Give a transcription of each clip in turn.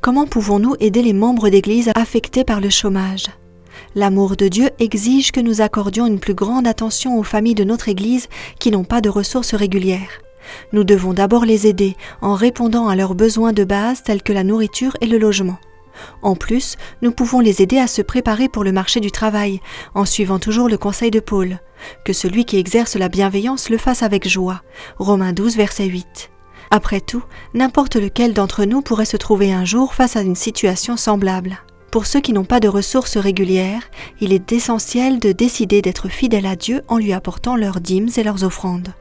Comment pouvons-nous aider les membres d'Église affectés par le chômage ? L'amour de Dieu exige que nous accordions une plus grande attention aux familles de notre Église qui n'ont pas de ressources régulières. Nous devons d'abord les aider en répondant à leurs besoins de base tels que la nourriture et le logement. En plus, nous pouvons les aider à se préparer pour le marché du travail, en suivant toujours le conseil de Paul. Que celui qui exerce la bienveillance le fasse avec joie. Romains 12, verset 8. Après tout, n'importe lequel d'entre nous pourrait se trouver un jour face à une situation semblable. Pour ceux qui n'ont pas de ressources régulières, il est essentiel de décider d'être fidèles à Dieu en lui apportant leurs dîmes et leurs offrandes.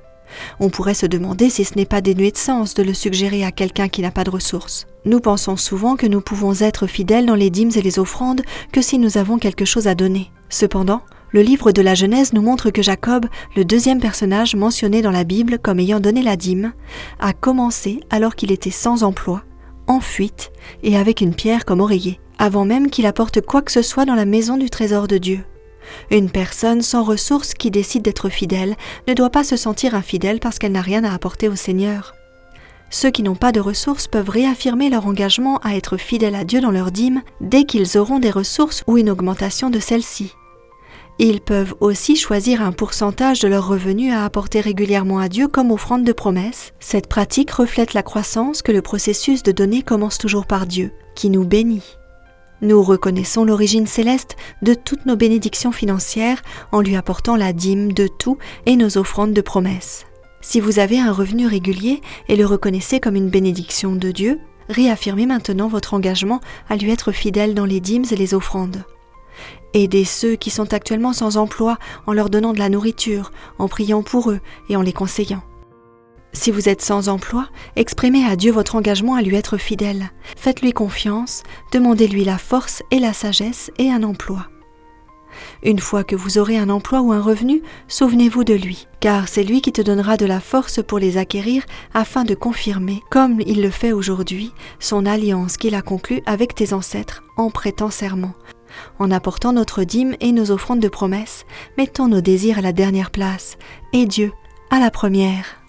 On pourrait se demander si ce n'est pas dénué de sens de le suggérer à quelqu'un qui n'a pas de ressources. Nous pensons souvent que nous pouvons être fidèles dans les dîmes et les offrandes que si nous avons quelque chose à donner. Cependant, le livre de la Genèse nous montre que Jacob, le deuxième personnage mentionné dans la Bible comme ayant donné la dîme, a commencé alors qu'il était sans emploi, en fuite et avec une pierre comme oreiller, avant même qu'il apporte quoi que ce soit dans la maison du trésor de Dieu. Une personne sans ressources qui décide d'être fidèle ne doit pas se sentir infidèle parce qu'elle n'a rien à apporter au Seigneur. Ceux qui n'ont pas de ressources peuvent réaffirmer leur engagement à être fidèles à Dieu dans leur dîme dès qu'ils auront des ressources ou une augmentation de celles-ci. Ils peuvent aussi choisir un pourcentage de leurs revenus à apporter régulièrement à Dieu comme offrande de promesse. Cette pratique reflète la croissance que le processus de donner commence toujours par Dieu, qui nous bénit. Nous reconnaissons l'origine céleste de toutes nos bénédictions financières en lui apportant la dîme de tout et nos offrandes de promesse. Si vous avez un revenu régulier et le reconnaissez comme une bénédiction de Dieu, réaffirmez maintenant votre engagement à lui être fidèle dans les dîmes et les offrandes. Aidez ceux qui sont actuellement sans emploi en leur donnant de la nourriture, en priant pour eux et en les conseillant. Si vous êtes sans emploi, exprimez à Dieu votre engagement à lui être fidèle. Faites-lui confiance, demandez-lui la force et la sagesse et un emploi. Une fois que vous aurez un emploi ou un revenu, souvenez-vous de lui, car c'est lui qui te donnera de la force pour les acquérir afin de confirmer, comme il le fait aujourd'hui, son alliance qu'il a conclue avec tes ancêtres en prêtant serment. En apportant notre dîme et nos offrandes de promesse, mettons nos désirs à la dernière place et Dieu à la première.